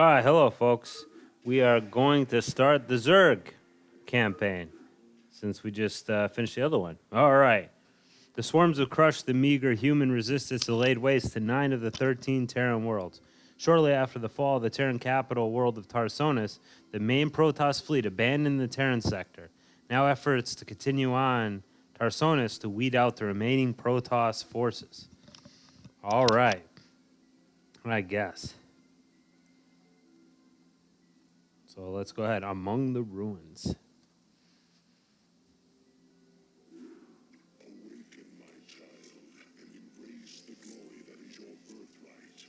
Hi, hello, folks. We are going to start the Zerg campaign since we just finished the other one. All right. The swarms have crushed the meager human resistance and laid waste to 9 of the 13 Terran worlds. Shortly after the fall of the Terran capital world of Tarsonis, the main Protoss fleet abandoned the Terran sector. Now efforts to continue on Tarsonis to weed out the remaining Protoss forces. All right. I guess. So let's go ahead. Among the ruins. Awaken, my child, and embrace the glory that is your birthright.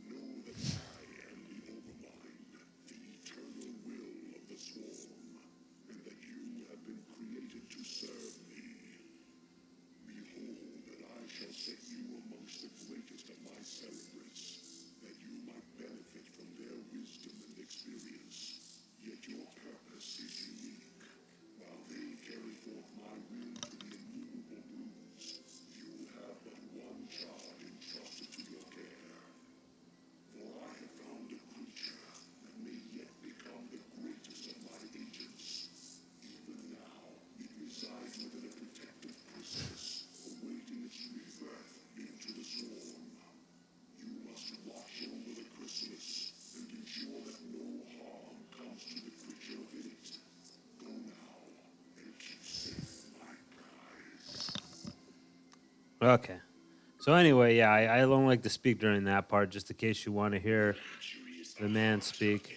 Know that I am the Overmind, the eternal will of the Swarm, and that you have been created to serve me. Behold that I shall set you amongst the greatest of my celebrants, that you might benefit from their wisdom and experience. Yet your purpose is unique. While they carry forth my will to the innumerable broods, you have but one charge entrusted to your care. For I have found a creature that may yet become the greatest of my agents. Even now, it resides within a protective chrysalis, awaiting its rebirth into the swarm. You must watch over the chrysalis and ensure that no harm comes to the creature within it. Go now and keep safe my prize. Okay. So anyway, yeah, I don't like to speak during that part, just in case you want to hear the man speak.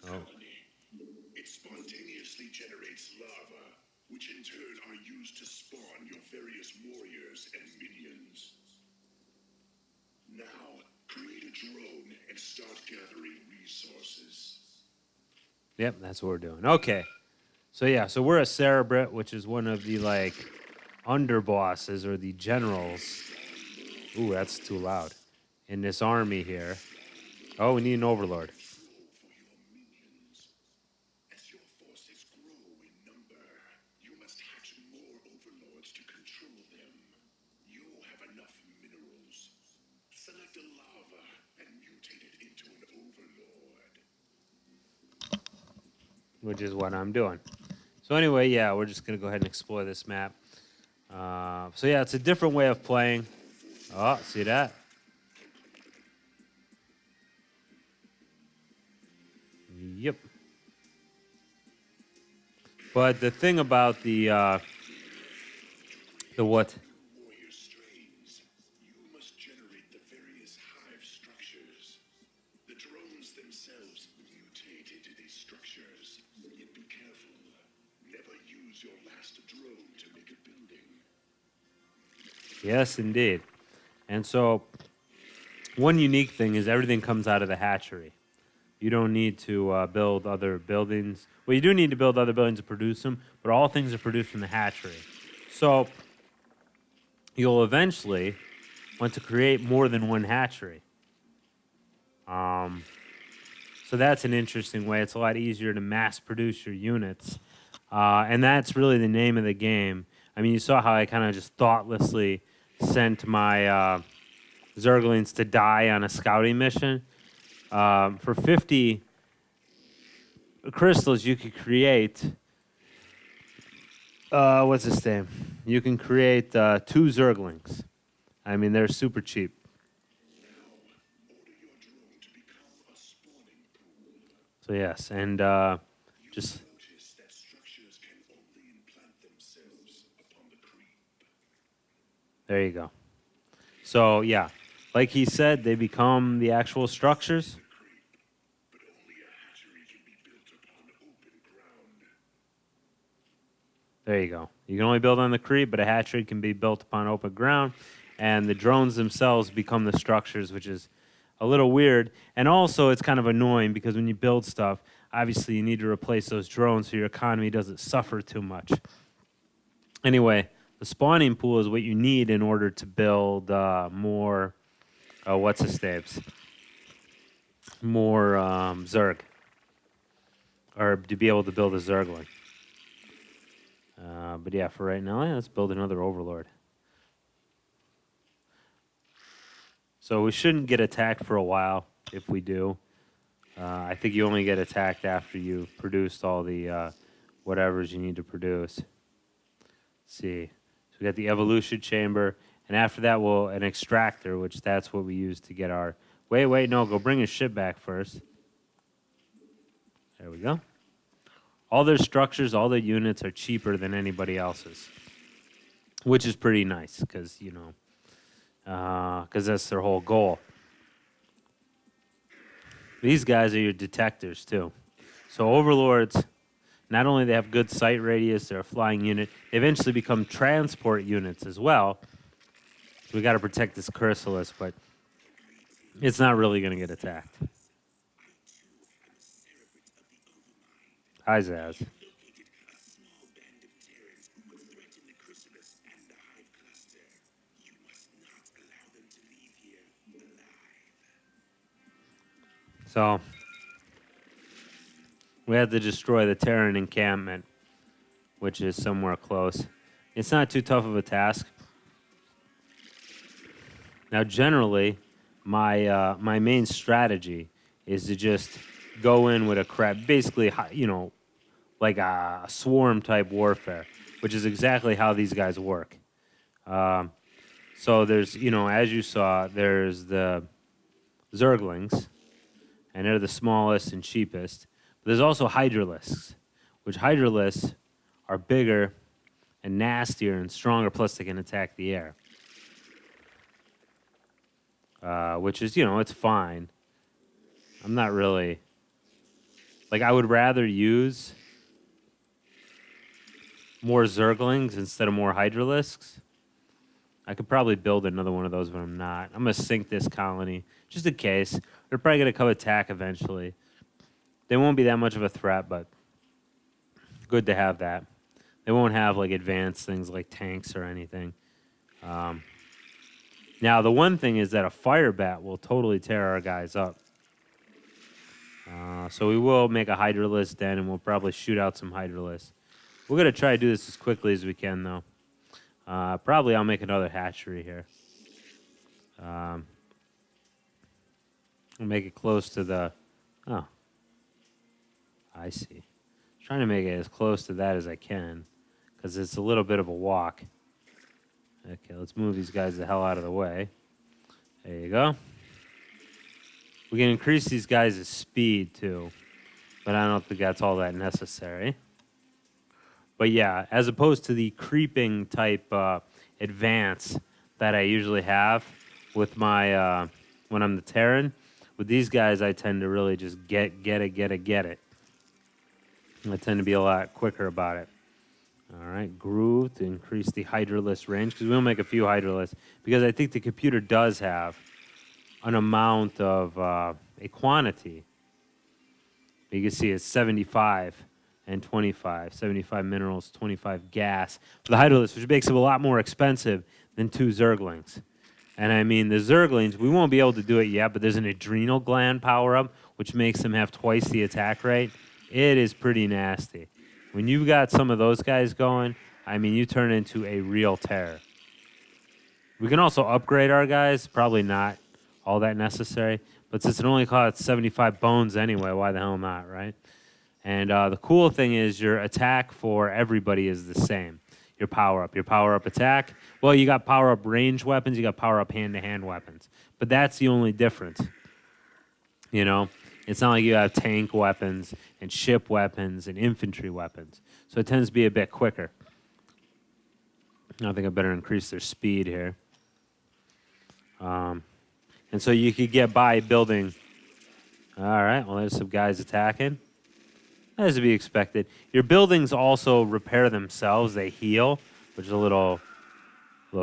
Oh. It spontaneously generates lava, which in turn are used to spawn your various warriors and minions. Now, create a drone and start gathering resources. Yep, that's what we're doing. Okay. So yeah, so we're a Cerebrit, which is one of the like underbosses or the generals. Ooh, that's too loud. In this army here. Oh, we need an overlord. For your minions. As your forces grow in number, you must hatch more overlords to control them. You have enough minerals. Select a lava and mutate it into an overlord. Which is what I'm doing. So anyway, yeah, we're just gonna go ahead and explore this map. So yeah, it's a different way of playing. Oh, see that? Yep. But the thing about the what? Warrior strains, you must generate the various hive structures. The drones themselves mutate into these structures. Yet be careful. Never use your last drone to make a building. Yes, indeed. And so, one unique thing is everything comes out of the hatchery. You don't need to build other buildings. Well, you do need to build other buildings to produce them, but all things are produced from the hatchery. So, you'll eventually want to create more than one hatchery. So that's an interesting way. It's a lot easier to mass produce your units. And that's really the name of the game. I mean, you saw how I kind of just thoughtlessly sent my Zerglings to die on a scouting mission. For 50 crystals, you could create. What's his name? You can create 2 Zerglings. I mean, they're super cheap. Order your drone to become a spawning pool. So, yes, and just. Notice that structures can only implant themselves upon the creep. There you go. So, yeah, like he said, they become the actual structures. But only a hatchery can be built upon open ground. There you go. You can only build on the creep, but a hatchery can be built upon open ground. And the drones themselves become the structures, which is a little weird. And also, it's kind of annoying because when you build stuff, obviously you need to replace those drones so your economy doesn't suffer too much. Anyway, the spawning pool is what you need in order to build more, what's his names? More Zerg. Or to be able to build a Zergling. But yeah, for right now, let's build another Overlord. So we shouldn't get attacked for a while if we do. I think you only get attacked after you've produced all the whatevers you need to produce. Let's see. So we got the evolution chamber, and after that, we'll an extractor, which that's what we use to get our. Wait, no, go bring his ship back first. There we go. All their structures, all their units are cheaper than anybody else's, which is pretty nice because because that's their whole goal. These guys are your detectors too. So overlords, not only they have good sight radius, they're a flying unit. They eventually become transport units as well. We got to protect this chrysalis, but it's not really going to get attacked. Hi, Zaz. So we had to destroy the Terran encampment, which is somewhere close. It's not too tough of a task. Now, generally, my main strategy is to just go in with a crab, basically, like a swarm type warfare, which is exactly how these guys work. So there's, as you saw, there's the Zerglings, and they're the smallest and cheapest. But there's also Hydralisks, which Hydralisks are bigger and nastier and stronger, plus they can attack the air. Which is, it's fine. I'm not really... Like, I would rather use more Zerglings instead of more Hydralisks. I could probably build another one of those, but I'm not. I'm going to sink this colony, just in case. They're probably going to come attack eventually. They won't be that much of a threat, but good to have that. They won't have, like, advanced things like tanks or anything. Now, the one thing is that a fire bat will totally tear our guys up. So we will make a Hydralisk den, and we'll probably shoot out some Hydralisks. We're going to try to do this as quickly as we can, though. Probably I'll make another hatchery here. We'll make it close to the... Oh. I see. Trying to make it as close to that as I can, because it's a little bit of a walk. Okay, let's move these guys the hell out of the way. There you go. We can increase these guys' speed, too. But I don't think that's all that necessary. But yeah, as opposed to the creeping type advance that I usually have with my, when I'm the Terran, with these guys I tend to really just get it. I tend to be a lot quicker about it. All right, groove to increase the Hydralisk range, because we'll make a few Hydralisks, because I think the computer does have an amount of a quantity. You can see it's 75 and 25. 75 minerals, 25 gas for the Hydralisk, which makes them a lot more expensive than 2 Zerglings. And I mean, the Zerglings, we won't be able to do it yet, but there's an adrenal gland power-up, which makes them have twice the attack rate. It is pretty nasty. When you've got some of those guys going, I mean, you turn into a real terror. We can also upgrade our guys. Probably not all that necessary. But since it only costs 75 bones anyway, why the hell not, right? And the cool thing is your attack for everybody is the same. Your power-up. Your power-up attack. Well, you got power-up range weapons. You got power-up hand-to-hand weapons. But that's the only difference. You know? It's not like you have tank weapons and ship weapons and infantry weapons. So it tends to be a bit quicker. I think I better increase their speed here. And so you could get by building... All right, well, there's some guys attacking. As to be expected. Your buildings also repair themselves. They heal, which is a little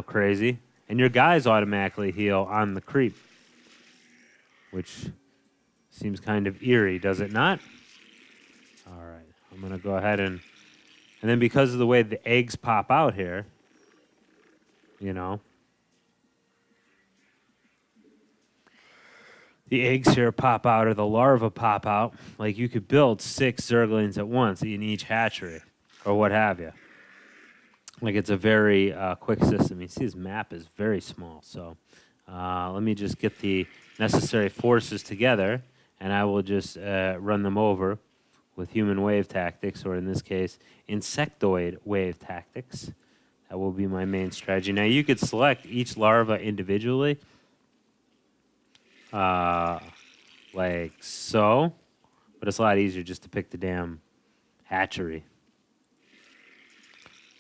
crazy. And your guys automatically heal on the creep, which... seems kind of eerie, does it not? All right, I'm going to go ahead and then because of the way the eggs pop out here, you know, the eggs here pop out or the larvae pop out. Like you could build 6 Zerglings at once in each hatchery or what have you. Like it's a very quick system. You see this map is very small. So let me just get the necessary forces together. and I will just run them over with human wave tactics, or in this case, insectoid wave tactics. That will be my main strategy. Now, you could select each larva individually, like so, but it's a lot easier just to pick the damn hatchery.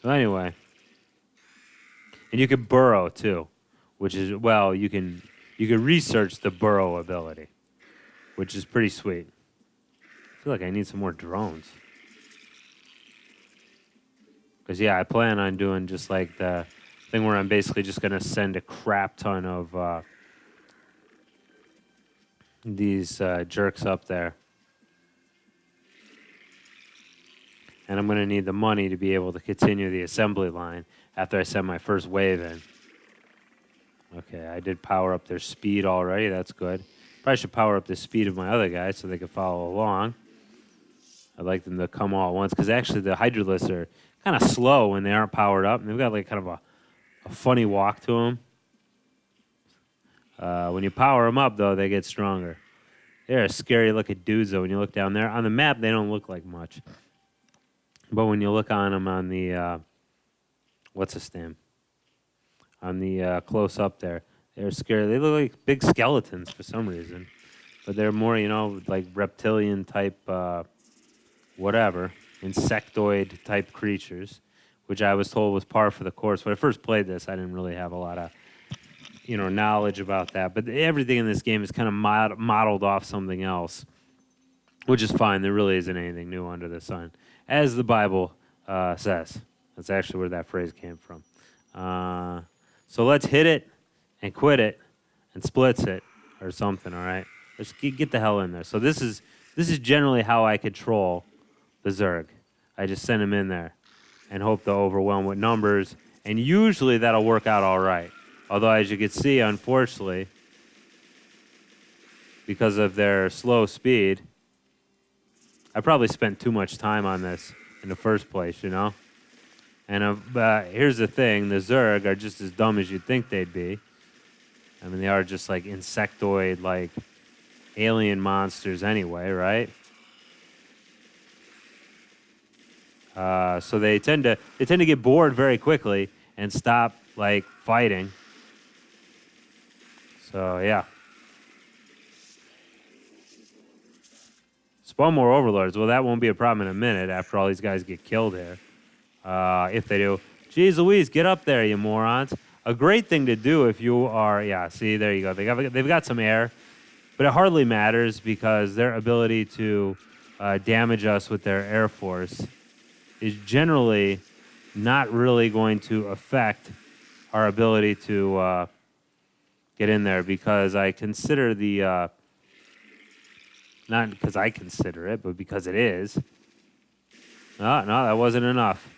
So anyway, and you could burrow too, which is, well, you can research the burrow ability, which is pretty sweet. I feel like I need some more drones. Because, yeah, I plan on doing just like the thing where I'm basically just going to send a crap ton of these jerks up there. And I'm going to need the money to be able to continue the assembly line after I send my first wave in. Okay, I did power up their speed already. That's good. Probably should power up the speed of my other guys so they can follow along. I'd like them to come all at once because actually the hydralisks are kind of slow when they aren't powered up. And they've got like kind of a funny walk to them. When you power them up, though, they get stronger. They're a scary looking dudes, though, when you look down there. On the map, they don't look like much. But when you look on them on the, what's his name? On the close up there, they're scary. They look like big skeletons for some reason. But they're more, you know, like reptilian type, whatever, insectoid type creatures, which I was told was par for the course. When I first played this, I didn't really have a lot of, you know, knowledge about that. But everything in this game is kind of modeled off something else, which is fine. There really isn't anything new under the sun, as the Bible says. That's actually where that phrase came from. So let's hit it and quit it and splits it or something, all right? Let's get the hell in there. So this is generally how I control the Zerg. I just send them in there and hope to overwhelm with numbers, and usually that'll work out all right. Although, as you can see, unfortunately, because of their slow speed, I probably spent too much time on this in the first place, you know? And here's the thing, the Zerg are just as dumb as you'd think they'd be. I mean, they are just like insectoid, like alien monsters anyway, right? So they tend to get bored very quickly and stop like fighting. So yeah. Spawn more overlords. Well, that won't be a problem in a minute after all these guys get killed here. If they do. Jeez Louise, get up there, you morons. A great thing to do if you are, yeah, see, there you go. They've got some air, but it hardly matters because their ability to damage us with their air force is generally not really going to affect our ability to get in there because I consider the, not because I consider it, but because it is. No, that wasn't enough.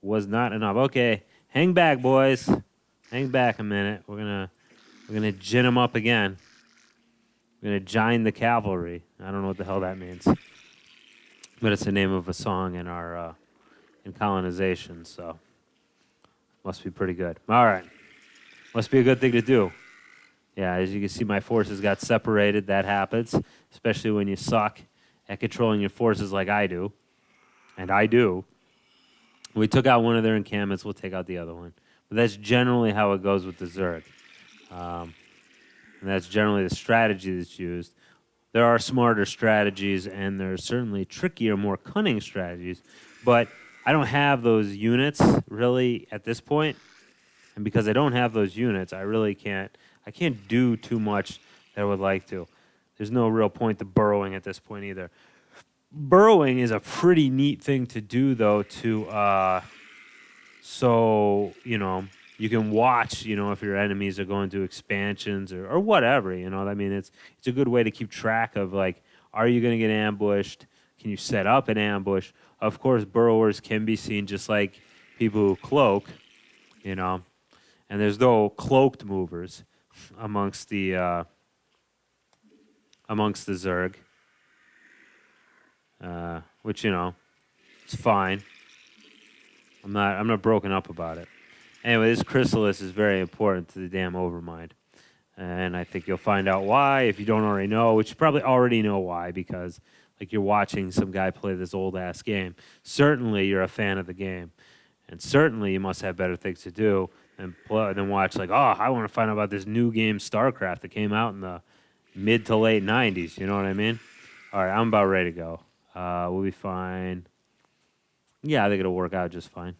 Was not enough. Okay, hang back, boys. Hang back a minute. We're gonna gin them up again. We're gonna gine the cavalry. I don't know what the hell that means, but it's the name of a song in our in colonization. So must be pretty good. All right, must be a good thing to do. Yeah, as you can see, my forces got separated. That happens, especially when you suck at controlling your forces like I do, and I do. We took out one of their encampments. We'll take out the other one. But that's generally how it goes with the Zerg. And that's generally the strategy that's used. There are smarter strategies, and there are certainly trickier, more cunning strategies. But I don't have those units, really, at this point. And because I don't have those units, I really can't do too much that I would like to. There's no real point to burrowing at this point either. Burrowing is a pretty neat thing to do, though, so, you know, you can watch, you know, if your enemies are going through expansions or whatever, you know. I mean, it's a good way to keep track of, like, are you going to get ambushed? Can you set up an ambush? Of course, burrowers can be seen just like people who cloak, you know, and there's no cloaked movers amongst the Zerg. Which, you know, it's fine. I'm not broken up about it. Anyway, this chrysalis is very important to the damn Overmind. And I think you'll find out why if you don't already know, which you probably already know why because like you're watching some guy play this old ass game. Certainly you're a fan of the game. And certainly you must have better things to do than watch like, oh, I want to find out about this new game Starcraft that came out in the mid to late 90s. You know what I mean? All right, I'm about ready to go. We'll be fine. Yeah, I think it'll work out just fine.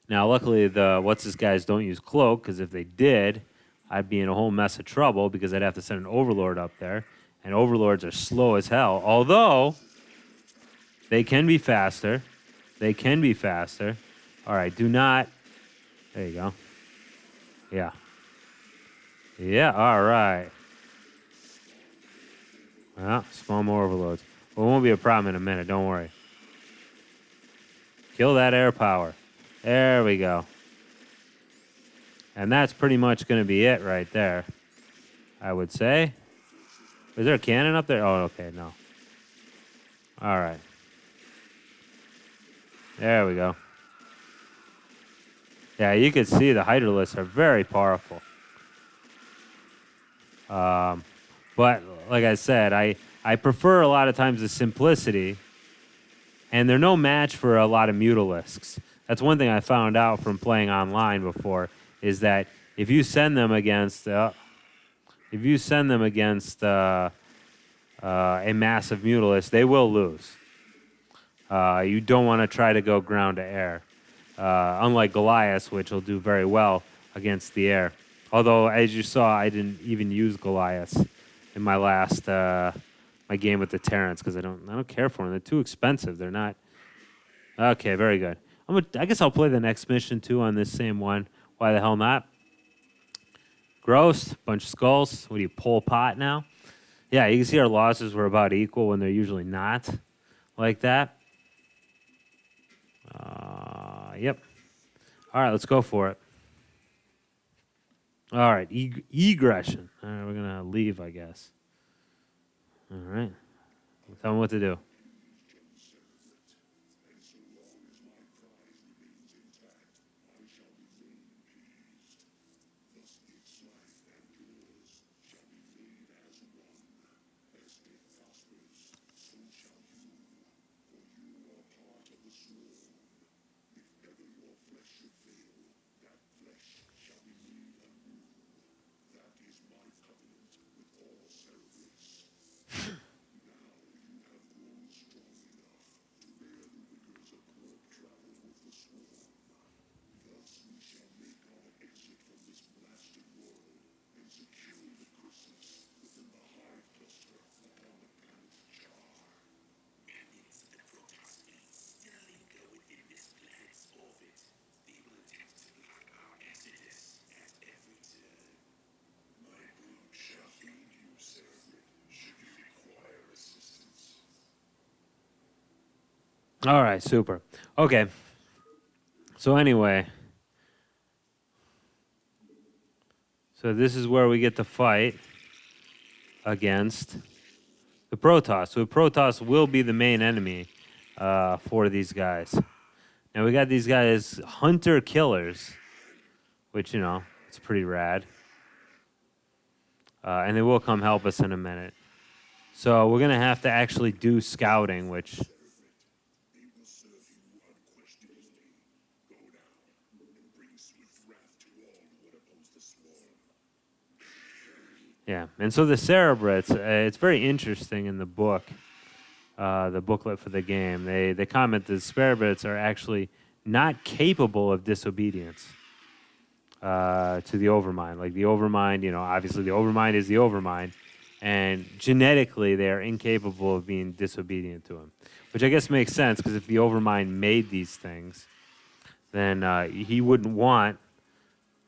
Now, luckily, the what's this guys don't use cloak because if they did, I'd be in a whole mess of trouble because I'd have to send an overlord up there, and overlords are slow as hell. Although they can be faster. They can be faster. All right, do not. There you go. Yeah. Yeah. All right. Well, small more overloads. Well, it won't be a problem in a minute. Don't worry. Kill that air power. There we go. And that's pretty much going to be it right there, I would say. Is there a cannon up there? Oh, okay, no. All right. There we go. Yeah, you can see the Hydralisks are very powerful. But like I said, I prefer a lot of times the simplicity, and they're no match for a lot of Mutalisks. That's one thing I found out from playing online before, is that if you send them against a massive Mutalisk, they will lose. You don't want to try to go ground to air, unlike Goliath, which will do very well against the air. Although, as you saw, I didn't even use Goliath in my last my game with the Terrans because I don't care for them. They're too expensive. They're not. Okay, very good. I guess I'll play the next mission too on this same one. Why the hell not? Gross, bunch of skulls. What do you, Pol Pot now? Yeah, you can see our losses were about equal when they're usually not like that. Yep. All right, let's go for it. All right, egression. All right, we're going to leave, I guess. All right. Tell me what to do. All right, super. Okay. So anyway, so this is where we get to fight against the Protoss. So the Protoss will be the main enemy for these guys. Now we got these guys hunter killers, which it's pretty rad, and they will come help us in a minute. So we're gonna have to actually do scouting, which. Yeah, and so the Cerebrits, it's very interesting in the book, the booklet for the game. They comment that the Cerebrits are actually not capable of disobedience to the Overmind. Like the Overmind, obviously the Overmind is the Overmind, and genetically they are incapable of being disobedient to him, which I guess makes sense because if the Overmind made these things, then he wouldn't want.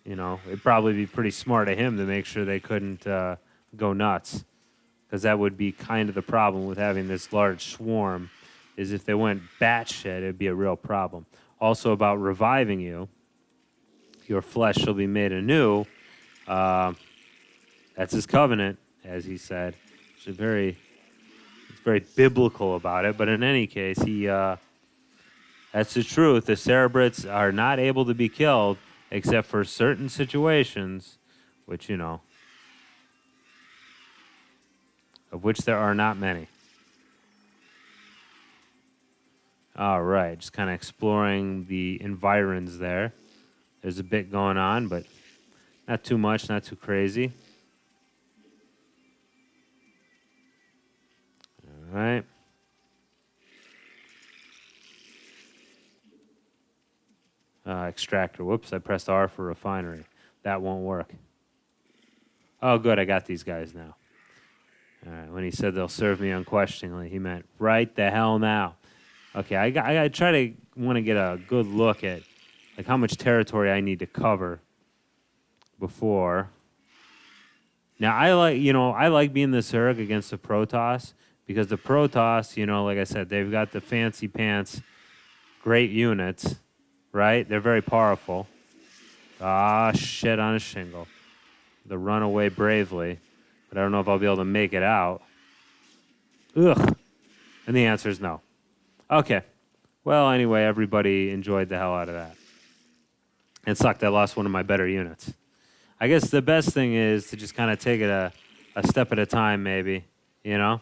It'd probably be pretty smart of him to make sure they couldn't go nuts, because that would be kind of the problem with having this large swarm, is if they went batshit, it'd be a real problem. Also about reviving you, your flesh shall be made anew. That's his covenant, as he said. It's very biblical about it, but in any case, that's the truth. The Cerebrits are not able to be killed except for certain situations which, you know, of which there are not many. All right, just kind of exploring the environs there. There's a bit going on, but not too much, not too crazy. All right. Extractor. Whoops, I pressed R for refinery. That won't work. Oh, good, I got these guys now. All right, when he said they'll serve me unquestioningly, he meant right the hell now. Okay, I got to want to get a good look at like how much territory I need to cover before. Now I like being the Zerg against the Protoss because the Protoss, like I said, they've got the fancy pants, great units, right? They're very powerful. Ah, shit on a shingle. The runaway bravely, but I don't know if I'll be able to make it out. Ugh. And the answer is no. Okay. Well, anyway, everybody enjoyed the hell out of that. It sucked. I lost one of my better units. I guess the best thing is to just kind of take it a step at a time, maybe, you know?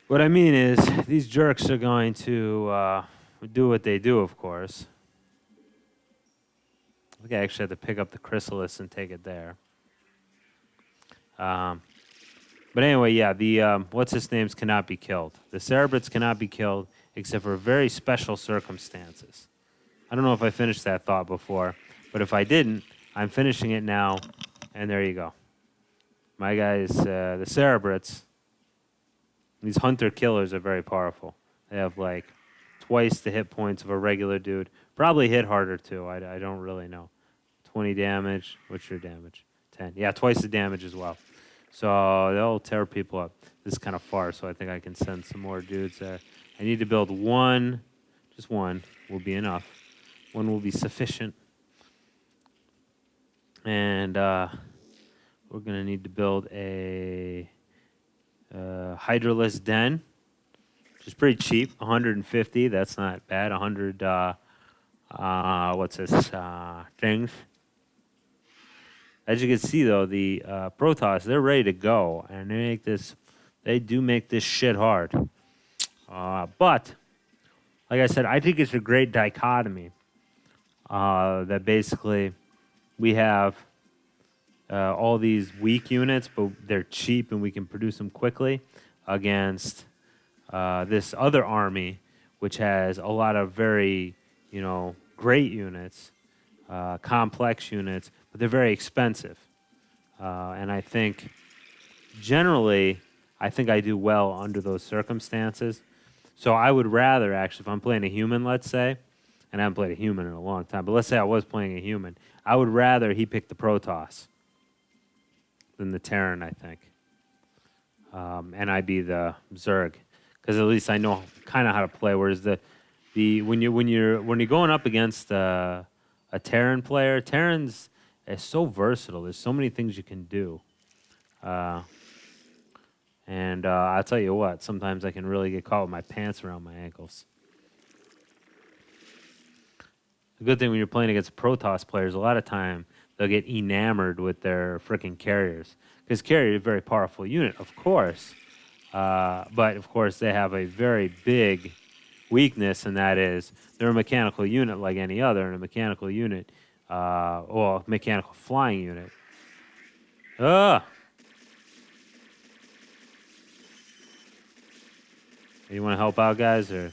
What I mean is, these jerks are going to do what they do, of course. I think I actually had to pick up the chrysalis and take it there. But anyway, yeah, the what's-his-names cannot be killed. The Cerebrates cannot be killed except for very special circumstances. I don't know if I finished that thought before, but if I didn't, I'm finishing it now, and there you go. My guys, the Cerebrates, these hunter-killers are very powerful. They have, like, twice the hit points of a regular dude. Probably hit harder, too. I don't really know. 20 damage. What's your damage? 10. Yeah, twice the damage as well. So they'll tear people up. This is kind of far, so I think I can send some more dudes there. I need to build one. Just one will be enough. One will be sufficient. And we're going to need to build a hydroless den, which is pretty cheap. 150. That's not bad. 100, what's this? Things. As you can see, though, the Protoss, they're ready to go, and they do make this shit hard. But, like I said, I think it's a great dichotomy that basically we have all these weak units, but they're cheap and we can produce them quickly against this other army, which has a lot of very, great units, complex units, but they're very expensive. And I think, generally, I think I do well under those circumstances. So I would rather, actually, if I'm playing a human, let's say, and I haven't played a human in a long time, but let's say I was playing a human, I would rather he pick the Protoss than the Terran, I think. And I be the Zerg, because at least I know kind of how to play. Whereas when you're going up against a Terran player, Terrans is so versatile. There's so many things you can do. And I'll tell you what, sometimes I can really get caught with my pants around my ankles. The good thing when you're playing against Protoss players, a lot of time they'll get enamored with their freaking carriers. Because carrier is a very powerful unit, of course. But, of course, they have a very big weakness, and that is they're a mechanical unit like any other, and a mechanical unit, or mechanical flying unit. You want to help out, guys, or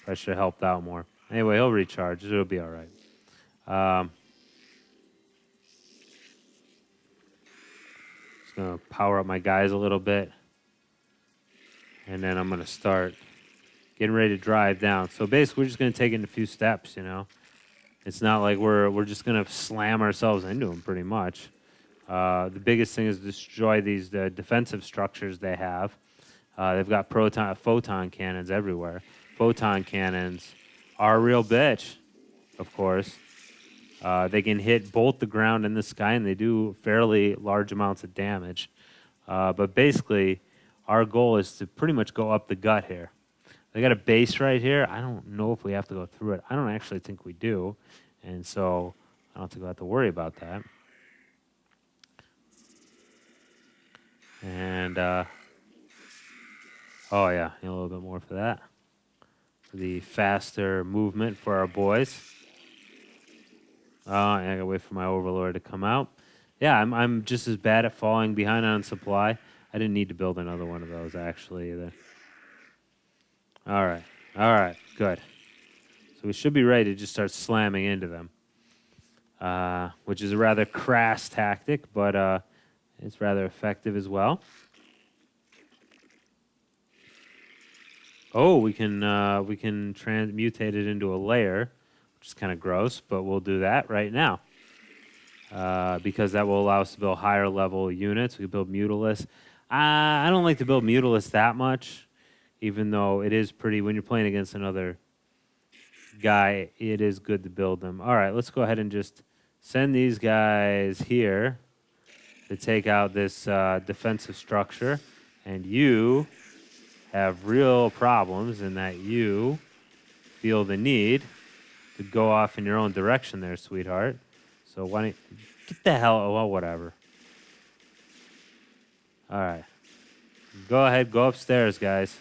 I should have helped out more. Anyway, he'll recharge. It'll be all right. Just going to power up my guys a little bit. And then I'm going to start getting ready to drive down. So basically, we're just going to take it in a few steps, It's not like we're just going to slam ourselves into them, pretty much. The biggest thing is destroy these defensive structures they have. They've got photon cannons everywhere. Photon cannons are a real bitch, of course. They can hit both the ground and the sky, and they do fairly large amounts of damage. But basically, our goal is to pretty much go up the gut here. They got a base right here. I don't know if we have to go through it. I don't actually think we do. And so I don't think we'll have to worry about that. And, oh yeah, a little bit more for that. For the faster movement for our boys. Oh, and I gotta wait for my overlord to come out. Yeah, I'm just as bad at falling behind on supply. I didn't need to build another one of those, actually, either. All right, good. So we should be ready to just start slamming into them, which is a rather crass tactic, but it's rather effective as well. Oh, we can transmutate it into a layer, which is kind of gross, but we'll do that right now. Because that will allow us to build higher level units. We can build Mutalisk. I don't like to build Mutalisk that much, even though it is pretty, when you're playing against another guy, it is good to build them. All right, let's go ahead and just send these guys here to take out this defensive structure. And you have real problems in that you feel the need to go off in your own direction there, sweetheart. So why don't you get the hell? Well, whatever. All right. Go ahead. Go upstairs, guys.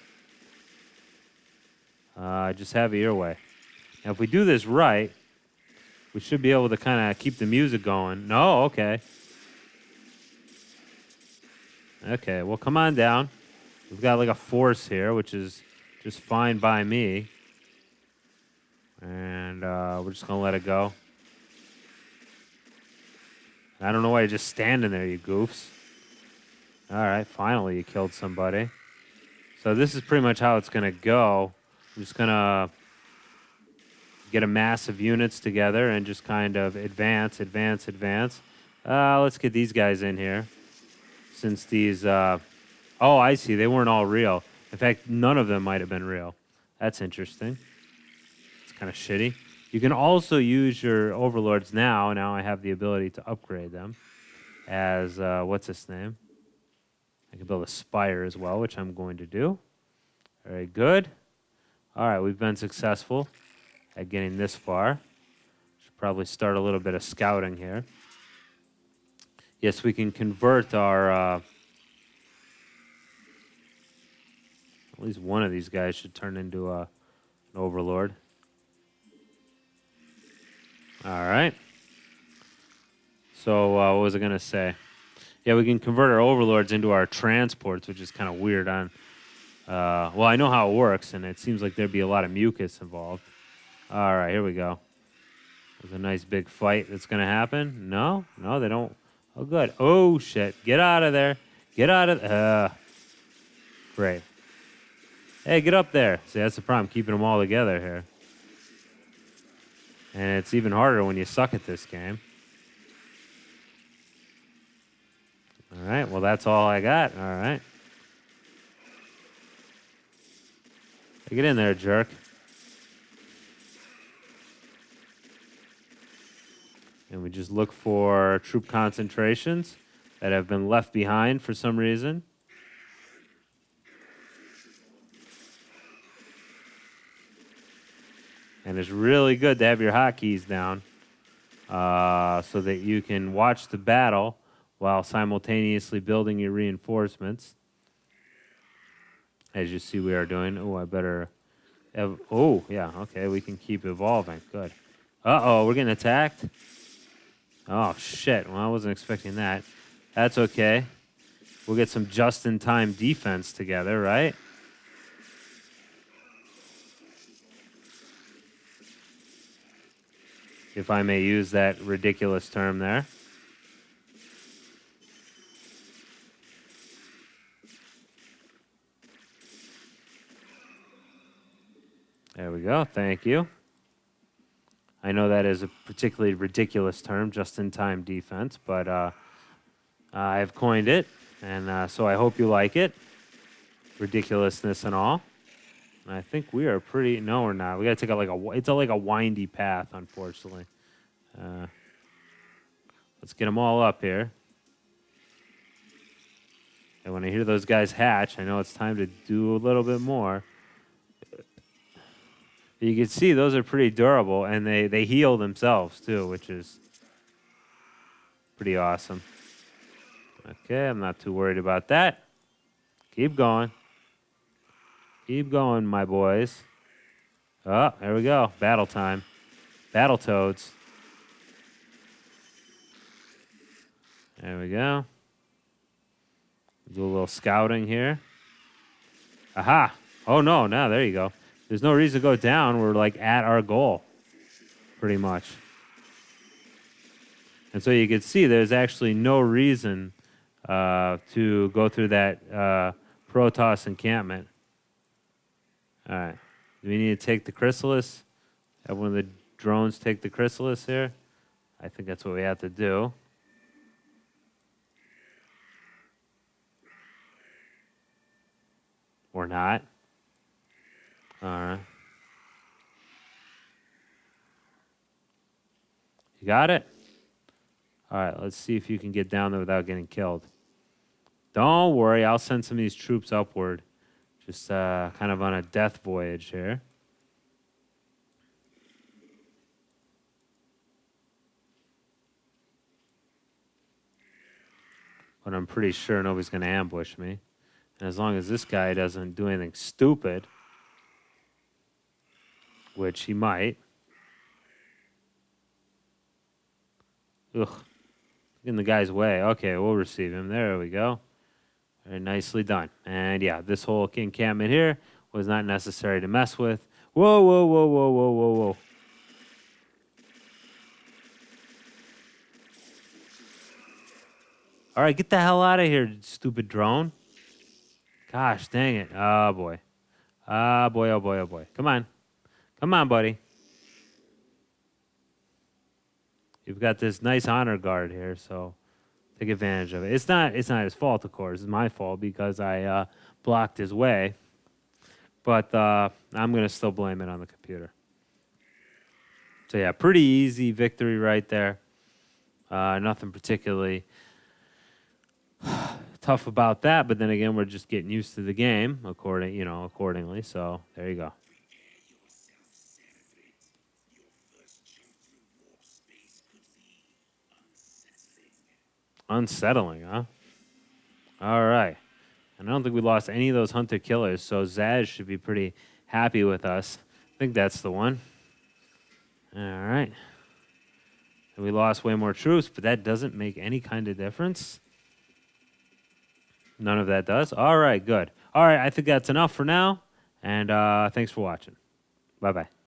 Just have it your way. Now, if we do this right, we should be able to kind of keep the music going. No? Okay. Okay. Well, come on down. We've got like a force here, which is just fine by me. And we're just going to let it go. I don't know why you're just standing there, you goofs. All right, finally you killed somebody. So this is pretty much how it's going to go. I'm just going to get a mass of units together and just kind of advance. Let's get these guys in here. Since these... oh, I see. They weren't all real. In fact, none of them might have been real. That's interesting. It's kind of shitty. You can also use your overlords now. Now I have the ability to upgrade them as, what's his name? I can build a spire as well, which I'm going to do. Very good. All right, we've been successful at getting this far. Should probably start a little bit of scouting here. Yes, we can convert our... at least one of these guys should turn into an overlord. All right. So what was I going to say? Yeah, we can convert our overlords into our transports, which is kind of weird. Well, I know how it works, and it seems like there'd be a lot of mucus involved. All right, here we go. There's a nice big fight that's going to happen. No, they don't. Oh, good. Oh, shit. Get out of there. Get out of... Great. Hey, get up there. See, that's the problem, keeping them all together here. And it's even harder when you suck at this game. All right, well, that's all I got. All right. Get in there, jerk. And we just look for troop concentrations that have been left behind for some reason. And it's really good to have your hotkeys down so that you can watch the battle while simultaneously building your reinforcements. As you see we are doing. Oh, I better... oh, yeah, okay, we can keep evolving. Good. Uh-oh, we're getting attacked? Oh, shit. Well, I wasn't expecting that. That's okay. We'll get some just-in-time defense together, right? If I may use that ridiculous term there. There we go. Thank you. I know that is a particularly ridiculous term, just-in-time defense, but I've coined it, and so I hope you like it. Ridiculousness and all. And I think we are pretty... No, we're not. We got to take out it's like a windy path, unfortunately. Let's get them all up here. And when I hear those guys hatch, I know it's time to do a little bit more. You can see those are pretty durable, and they heal themselves, too, which is Pretty awesome. Okay, I'm not too worried about that. Keep going. Keep going, my boys. Oh, there we go. Battle time. Battle toads. There we go. Do a little scouting here. Aha! Oh, no, there you go. There's no reason to go down. We're like at our goal, pretty much. And so you can see there's actually no reason to go through that Protoss encampment. All right. Do we need to take the chrysalis? Have one of the drones take the chrysalis here? I think that's what we have to do. Or not. All right. You got it? All right, let's see if you can get down there without getting killed. Don't worry, I'll send some of these troops upward. Just kind of on a death voyage here. But I'm pretty sure nobody's going to ambush me. And as long as this guy doesn't do anything stupid, which he might. Ugh. In the guy's way. Okay, we'll receive him. There we go. Very nicely done. And yeah, this whole encampment here was not necessary to mess with. Whoa, whoa, whoa, whoa, whoa, whoa, whoa. All right, get the hell out of here, stupid drone. Gosh, dang it. Oh, boy. Ah, boy, oh, boy, oh, boy. Come on. Come on, buddy. You've got this nice honor guard here, so take advantage of it. It's not his fault, of course. It's my fault because I blocked his way. But I'm going to still blame it on the computer. So, yeah, pretty easy victory right there. Nothing particularly tough about that. But then again, we're just getting used to the game accordingly. So, there you go. Unsettling, huh? All right. And I don't think we lost any of those hunter-killers, so Zaz should be pretty happy with us. I think that's the one. All right. And we lost way more troops, but that doesn't make any kind of difference. None of that does. All right, good. All right, I think that's enough for now, and thanks for watching. Bye-bye.